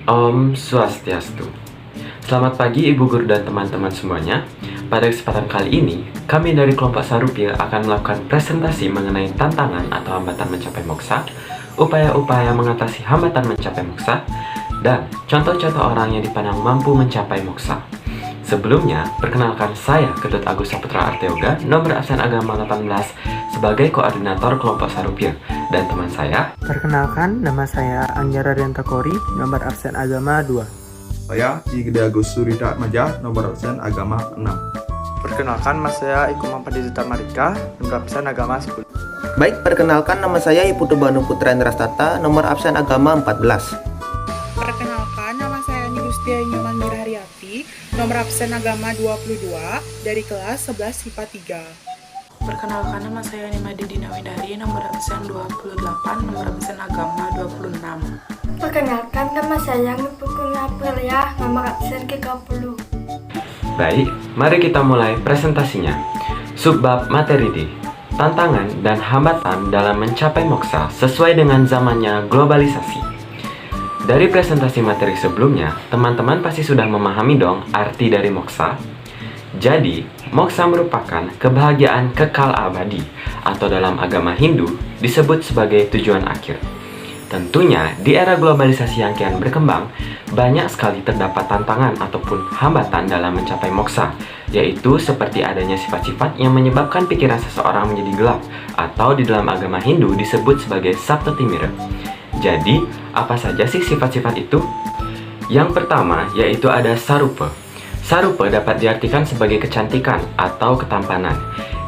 Om Swastiastu. Selamat pagi Ibu Guru dan teman-teman semuanya. Pada kesempatan kali ini, kami dari kelompok Sarupil akan melakukan presentasi mengenai tantangan atau hambatan mencapai moksa, upaya-upaya mengatasi hambatan mencapai moksa, dan contoh-contoh orang yang dipandang mampu mencapai moksa. Sebelumnya, perkenalkan saya Ketut Agus Saputra Arteoga, nomor absen agama 18, sebagai koordinator kelompok Sarupil, dan teman saya. Perkenalkan, nama saya Anggara Rianta Kori, nomor absen agama 2. Saya Cigede Agus Surita Atmaja, nomor absen agama 6. Perkenalkan, nama saya Iko Mampadizita Marika, nomor absen agama 10. Baik, perkenalkan nama saya Iputu Banu Putra Indrastata, nomor absen agama 14. Perkenalkan, nama saya Ani Gustia Nyoman Mirharyati, nomor absen agama 22, dari kelas 11 IPA 3. Perkenalkan, nama saya Nimadi Dina Widari, nomor absen 28, nomor absen agama 26. Perkenalkan, nama saya Ngepukun Aprilia, nomor absen 30. Baik, mari kita mulai presentasinya. Subbab materi D, tantangan dan hambatan dalam mencapai moksa sesuai dengan zamannya globalisasi. Dari presentasi materi sebelumnya, teman-teman pasti sudah memahami dong arti dari moksa. Jadi, moksa merupakan kebahagiaan kekal abadi, atau dalam agama Hindu disebut sebagai tujuan akhir. Tentunya, di era globalisasi yang kian berkembang, banyak sekali terdapat tantangan ataupun hambatan dalam mencapai moksa, yaitu seperti adanya sifat-sifat yang menyebabkan pikiran seseorang menjadi gelap, atau di dalam agama Hindu disebut sebagai saptatimira. Jadi, apa saja sih sifat-sifat itu? Yang pertama, yaitu ada sarupa. Sarupa dapat diartikan sebagai kecantikan atau ketampanan.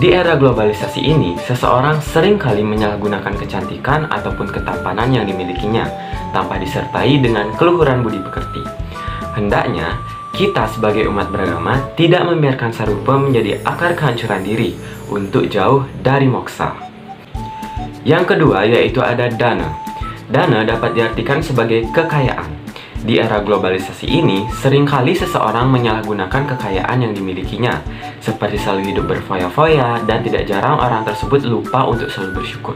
Di era globalisasi ini, seseorang seringkali menyalahgunakan kecantikan ataupun ketampanan yang dimilikinya, tanpa disertai dengan keluhuran budi pekerti. Hendaknya, kita sebagai umat beragama tidak membiarkan sarupa menjadi akar kehancuran diri untuk jauh dari moksa. Yang kedua, yaitu ada dana. Dana dapat diartikan sebagai kekayaan. Di era globalisasi ini, seringkali seseorang menyalahgunakan kekayaan yang dimilikinya, seperti selalu hidup berfoya-foya, dan tidak jarang orang tersebut lupa untuk selalu bersyukur.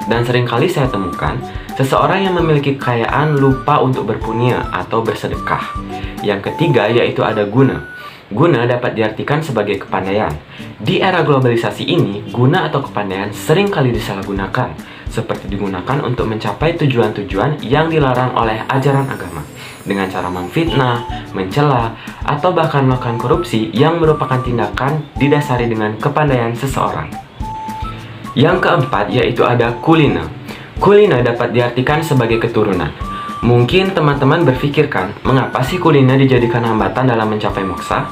Dan seringkali saya temukan, seseorang yang memiliki kekayaan lupa untuk berpunya atau bersedekah. Yang ketiga, yaitu ada guna. Guna dapat diartikan sebagai kepandaian. Di era globalisasi ini, guna atau kepandaian seringkali disalahgunakan, seperti digunakan untuk mencapai tujuan-tujuan yang dilarang oleh ajaran agama, dengan cara memfitnah, mencela, atau bahkan melakukan korupsi yang merupakan tindakan didasari dengan kepandaian seseorang. Yang keempat, yaitu ada kulina. Kulina dapat diartikan sebagai keturunan. Mungkin teman-teman berpikirkan, mengapa sih kulina dijadikan hambatan dalam mencapai moksa?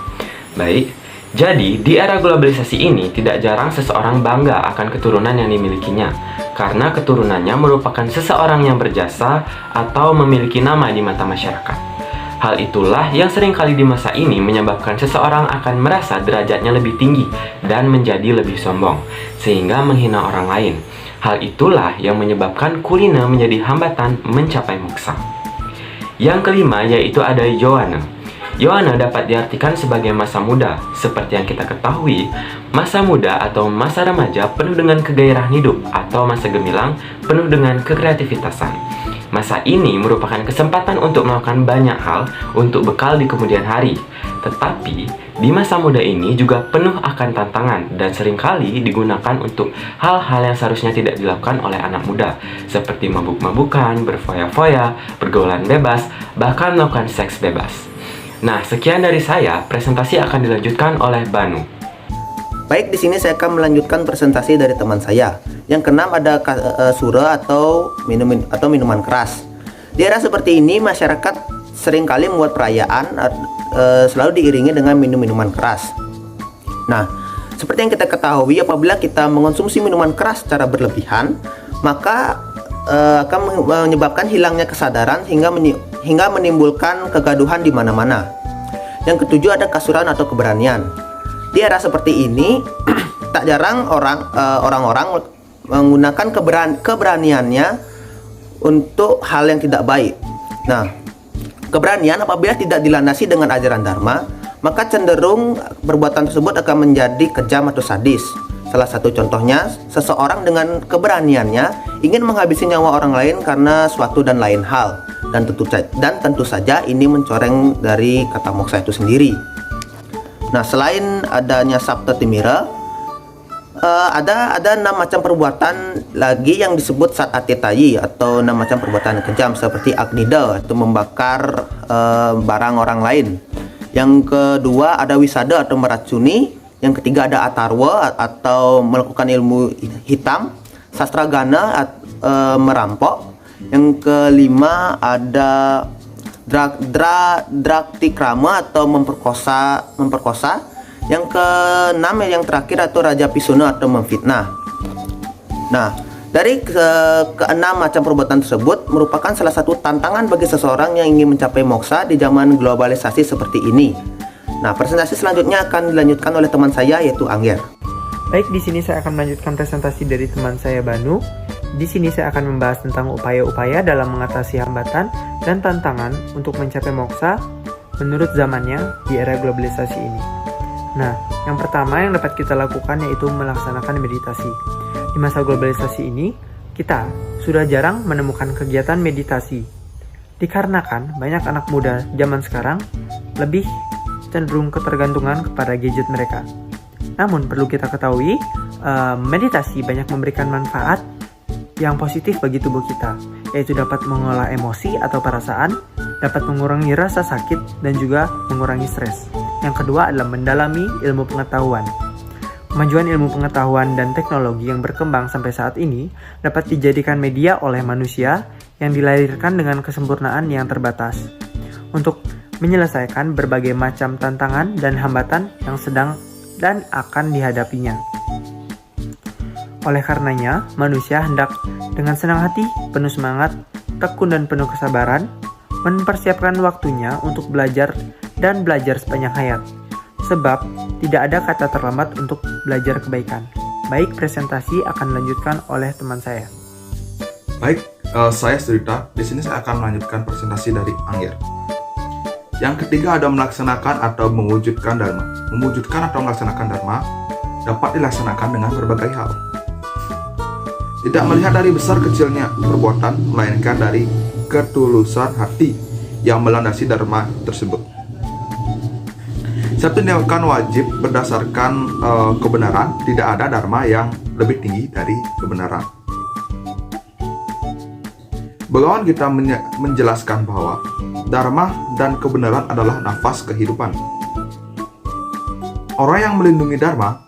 Baik, jadi di era globalisasi ini tidak jarang seseorang bangga akan keturunan yang dimilikinya, karena keturunannya merupakan seseorang yang berjasa atau memiliki nama di mata masyarakat. Hal itulah yang seringkali di masa ini menyebabkan seseorang akan merasa derajatnya lebih tinggi dan menjadi lebih sombong, sehingga menghina orang lain. Hal itulah yang menyebabkan kulina menjadi hambatan mencapai moksa. Yang kelima, yaitu ada yowana. Yowana dapat diartikan sebagai masa muda. Seperti yang kita ketahui, masa muda atau masa remaja penuh dengan kegairahan hidup, atau masa gemilang penuh dengan kekreativitasan. Masa ini merupakan kesempatan untuk melakukan banyak hal untuk bekal di kemudian hari. Tetapi, di masa muda ini juga penuh akan tantangan dan seringkali digunakan untuk hal-hal yang seharusnya tidak dilakukan oleh anak muda, seperti mabuk-mabukan, berfoya-foya, pergaulan bebas, bahkan melakukan seks bebas. Nah, sekian dari saya. Presentasi akan dilanjutkan oleh Banu. Baik, di sini saya akan melanjutkan presentasi dari teman saya. Yang keenam ada sura atau minuman keras. Di era seperti ini, masyarakat seringkali membuat perayaan selalu diiringi dengan minuman keras. Nah, seperti yang kita ketahui, apabila kita mengonsumsi minuman keras secara berlebihan, maka akan menyebabkan hilangnya kesadaran hingga menimbulkan kegaduhan di mana-mana. Yang ketujuh ada kasuran atau keberanian. Di era seperti ini, tak jarang orang-orang menggunakan keberaniannya untuk hal yang tidak baik. Nah, keberanian apabila tidak dilandasi dengan ajaran dharma, maka cenderung perbuatan tersebut akan menjadi kejam atau sadis. Salah satu contohnya, seseorang dengan keberaniannya ingin menghabisi nyawa orang lain karena suatu dan lain hal. dan tentu saja ini mencoreng dari kata moksa itu sendiri. Nah, selain adanya sabta timira, ada 6 macam perbuatan lagi yang disebut satatitai atau 6 macam perbuatan kejam seperti agnida atau membakar barang orang lain. Yang kedua ada wisada atau meracuni. Yang ketiga ada atarwa atau melakukan ilmu hitam, sastragana merampok. Yang kelima ada draktikrama atau memperkosa. Yang keenam yang terakhir atau raja pisuna atau memfitnah. Nah, dari keenam macam perbuatan tersebut merupakan salah satu tantangan bagi seseorang yang ingin mencapai moksa di zaman globalisasi seperti ini. Nah, presentasi selanjutnya akan dilanjutkan oleh teman saya yaitu Angger. Baik, di sini saya akan melanjutkan presentasi dari teman saya Banu. Di sini saya akan membahas tentang upaya-upaya dalam mengatasi hambatan dan tantangan untuk mencapai moksa menurut zamannya di era globalisasi ini. Nah, yang pertama yang dapat kita lakukan yaitu melaksanakan meditasi. Di masa globalisasi ini, kita sudah jarang menemukan kegiatan meditasi. Dikarenakan banyak anak muda zaman sekarang lebih cenderung ketergantungan kepada gadget mereka. Namun perlu kita ketahui, meditasi banyak memberikan manfaat yang positif bagi tubuh kita, yaitu dapat mengolah emosi atau perasaan, dapat mengurangi rasa sakit, dan juga mengurangi stres. Yang kedua adalah mendalami ilmu pengetahuan. Kemajuan ilmu pengetahuan dan teknologi yang berkembang sampai saat ini dapat dijadikan media oleh manusia yang dilahirkan dengan kesempurnaan yang terbatas untuk menyelesaikan berbagai macam tantangan dan hambatan yang sedang dan akan dihadapinya. Oleh karenanya, manusia hendak dengan senang hati, penuh semangat, tekun dan penuh kesabaran, mempersiapkan waktunya untuk belajar dan belajar sepanjang hayat. Sebab, tidak ada kata terlambat untuk belajar kebaikan. Baik, presentasi akan dilanjutkan oleh teman saya. Baik, saya Surita. Di sini saya akan melanjutkan presentasi dari Angger. Yang ketiga ada melaksanakan atau mewujudkan dharma. Mewujudkan atau melaksanakan dharma dapat dilaksanakan dengan berbagai hal. Tidak melihat dari besar kecilnya perbuatan, melainkan dari ketulusan hati yang melandasi dharma tersebut. Satu tindakan wajib berdasarkan kebenaran, tidak ada dharma yang lebih tinggi dari kebenaran. Bagawan kita menjelaskan bahwa dharma dan kebenaran adalah nafas kehidupan. Orang yang melindungi dharma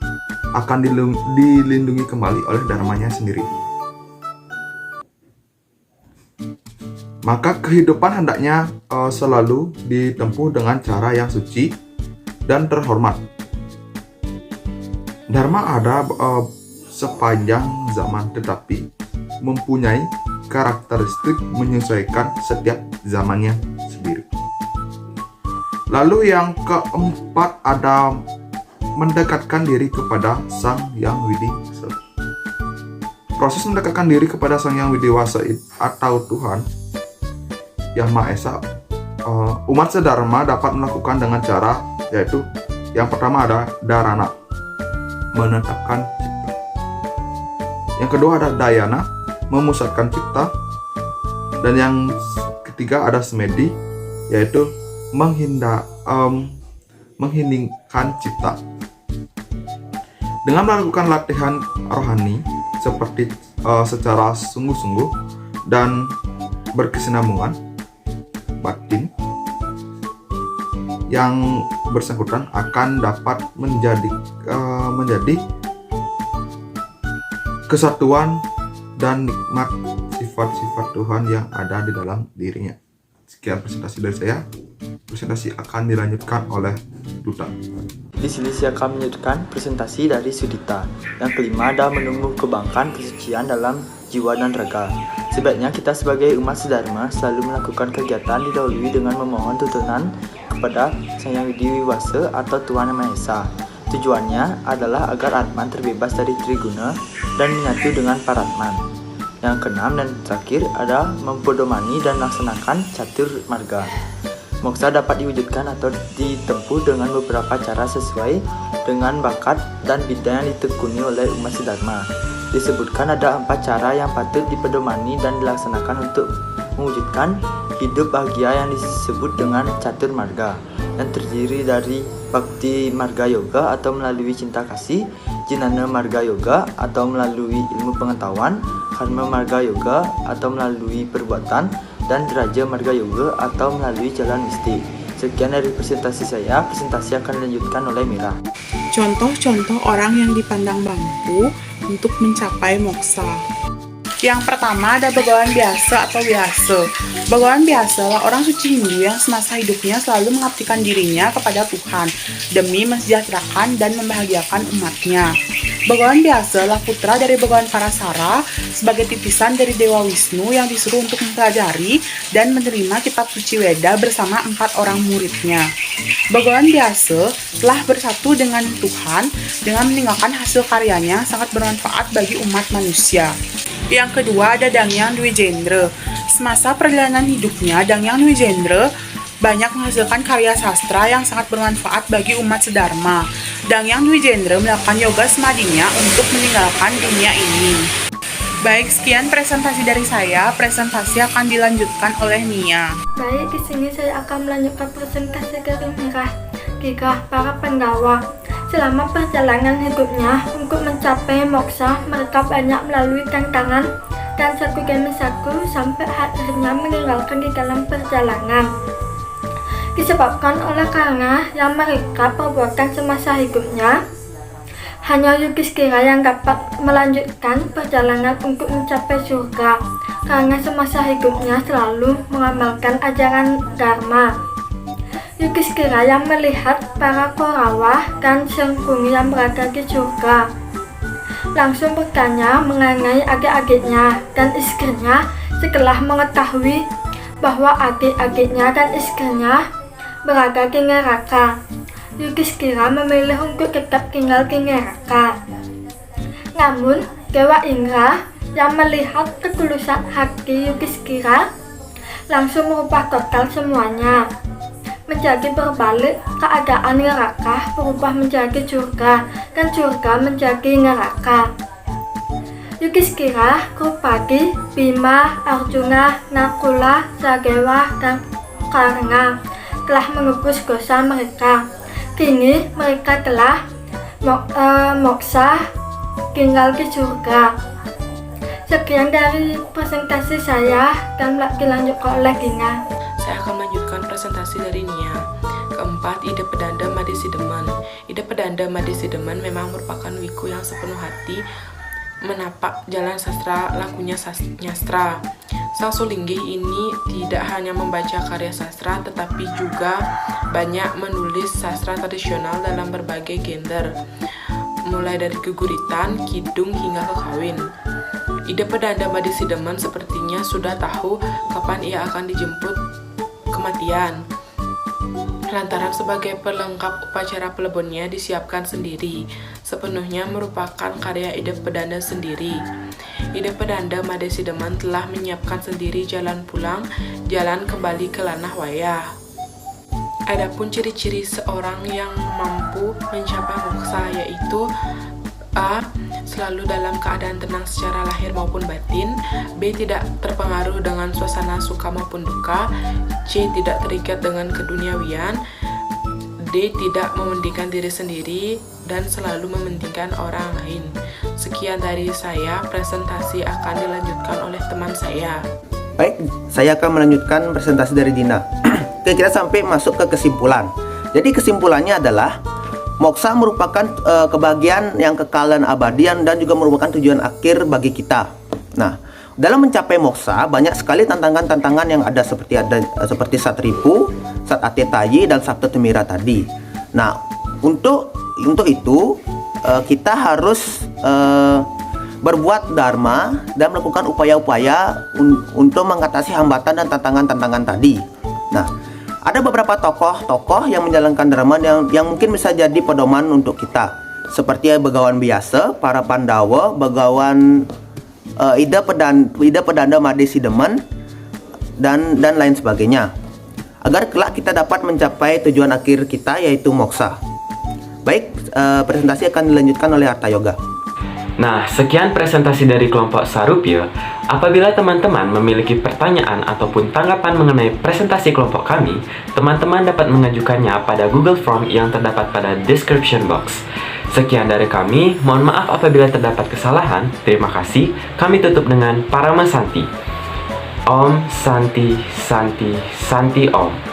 akan dilindungi kembali oleh dharmanya sendiri. Maka kehidupan hendaknya selalu ditempuh dengan cara yang suci dan terhormat. Dharma ada sepanjang zaman tetapi mempunyai karakteristik menyesuaikan setiap zamannya sendiri. Lalu yang keempat ada mendekatkan diri kepada Sang Yang Widi Wasa. Proses mendekatkan diri kepada Sang Yang Widi Wasa atau Tuhan Yang Maha Esa, umat sedharma dapat melakukan dengan cara yaitu yang pertama ada dharana, menetapkan cipta. Yang kedua ada dayana, memusatkan cipta. Dan yang ketiga ada semedi, yaitu mengheningkan cipta. Dengan melakukan latihan rohani seperti secara sungguh-sungguh dan berkesinambungan batin, yang bersangkutan akan dapat menjadi kesatuan dan nikmat sifat-sifat Tuhan yang ada di dalam dirinya. Sekian presentasi dari saya. Presentasi akan dilanjutkan oleh Duta. Di sini saya akan melanjutkan presentasi dari Sudita. Yang kelima ada menumbuh kebangkan kesucian dalam jiwa dan raga. Sebaiknya kita sebagai umat sedharma selalu melakukan kegiatan didahului dengan memohon tuntunan kepada Sang Yang Widi Wasa atau Tuhan Yang Maha Esa. Tujuannya adalah agar Atman terbebas dari triguna dan menyatu dengan Paratman. Yang keenam dan terakhir ada mempedomani dan melaksanakan catur marga. Moksa dapat diwujudkan atau ditempuh dengan beberapa cara sesuai dengan bakat dan bidang yang ditekuni oleh umat sedharma. Disebutkan ada 4 cara yang patut dipedomani dan dilaksanakan untuk mewujudkan hidup bahagia yang disebut dengan catur marga, yang terdiri dari Bhakti Marga Yoga atau melalui cinta kasih, Jnana Marga Yoga atau melalui ilmu pengetahuan, Karma Marga Yoga atau melalui perbuatan, dan Raja Marga Yoga atau melalui jalan mistik. Sekian dari presentasi saya. Presentasi akan dilanjutkan oleh Mira. Contoh-contoh orang yang dipandang mampu untuk mencapai moksa. Yang pertama ada Bhagawan Biasa atau Biasa. Bhagawan Biasa adalah orang suci Hindu yang semasa hidupnya selalu mengabdikan dirinya kepada Tuhan demi mensejahterakan dan membahagiakan umatnya. Bhagawan Biasa adalah putra dari Bhagawan Parasara sebagai titisan dari Dewa Wisnu yang disuruh untuk mempelajari dan menerima kitab suci Weda bersama 4 orang muridnya. Bhagawan Biasa telah bersatu dengan Tuhan dengan meninggalkan hasil karyanya yang sangat bermanfaat bagi umat manusia. Yang kedua ada Dangyang Dwijendra. Semasa perjalanan hidupnya, Dangyang Dwijendra banyak menghasilkan karya sastra yang sangat bermanfaat bagi umat sedharma. Dangyang Dwijendra melakukan yoga semadinya untuk meninggalkan dunia ini. Baik, sekian presentasi dari saya. Presentasi akan dilanjutkan oleh Nia. Baik, di sini saya akan melanjutkan presentasi dari Mira. Gigah para penggawa. Selama perjalanan hidupnya untuk mencapai moksa, mereka banyak melalui tantangan dan satu demi satu sampai akhirnya meninggalkan di dalam perjalanan. Disebabkan oleh karena yang mereka perbuatkan semasa hidupnya, hanya Yudhishthira yang dapat melanjutkan perjalanan untuk mencapai surga karena semasa hidupnya selalu mengamalkan ajaran Dharma. Yudhishthira yang melihat para Kaurawa dan Sangkuni yang berada di surga langsung bertanya mengenai adik-adiknya dan istrinya. Setelah mengetahui bahwa adik-adiknya dan istrinya berada di neraka, Yudhishthira memilih untuk tetap tinggal di neraka. Namun Dewa Indra yang melihat ketulusan hati Yudhishthira langsung merubah total semuanya. Menjadi berbalik, keadaan neraka berubah menjadi surga dan surga menjadi neraka. Yudhishthira, Drupadi, Bima, Arjuna, Nakula, Sadewa, dan Karna telah menebus dosa mereka. Kini mereka telah moksa tinggal di surga. Sekian dari presentasi saya dan dilanjutkan oleh Gina. Saya akan melanjutkan presentasi dari Nia. Keempat, Ida Pedanda Madesideman. Ida Pedanda Madesideman memang merupakan wiku yang sepenuh hati menapak jalan sastra, lakunya nyastra. Sang Sulinggih ini tidak hanya membaca karya sastra, tetapi juga banyak menulis sastra tradisional dalam berbagai genre, mulai dari keguritan, kidung, hingga kekawin. Ida Pedanda Madesideman sepertinya sudah tahu kapan ia akan dijemput kematian, lantaran sebagai pelengkap upacara plebonnya disiapkan sendiri, sepenuhnya merupakan karya Ida Pedanda sendiri. Ida Pedanda Madesideman telah menyiapkan sendiri jalan pulang, jalan kembali ke Lanah Wayah. Adapun ciri-ciri seorang yang mampu mencapai moksa yaitu A. Selalu dalam keadaan tenang secara lahir maupun batin. B. Tidak terpengaruh dengan suasana suka maupun duka. C. Tidak terikat dengan keduniawian. D. Tidak mementingkan diri sendiri dan selalu mementingkan orang lain. Sekian dari saya. Presentasi akan dilanjutkan oleh teman saya. Baik, saya akan melanjutkan presentasi dari Dina. Oke, kita sampai masuk ke kesimpulan. Jadi kesimpulannya adalah moksa merupakan kebahagiaan yang kekal dan abadian dan juga merupakan tujuan akhir bagi kita. Nah, dalam mencapai moksa banyak sekali tantangan-tantangan yang ada seperti Satripu, Satatetayi dan Saptatimira tadi. Nah, untuk itu kita harus berbuat dharma dan melakukan upaya-upaya untuk mengatasi hambatan dan tantangan-tantangan tadi. Nah, ada beberapa tokoh yang menjalankan dharma yang mungkin bisa jadi pedoman untuk kita, seperti Bhagawan Biasa, para Pandawa, Bhagawan Ida Pedanda Madesideman dan lain sebagainya, agar kelak kita dapat mencapai tujuan akhir kita yaitu moksa. Baik, presentasi akan dilanjutkan oleh Arta Yoga. Nah, sekian presentasi dari kelompok Sarupya. Apabila teman-teman memiliki pertanyaan ataupun tanggapan mengenai presentasi kelompok kami, teman-teman dapat mengajukannya pada Google Form yang terdapat pada description box. Sekian dari kami, mohon maaf apabila terdapat kesalahan. Terima kasih. Kami tutup dengan Parama Santi. Om Santi Santi Santi Om.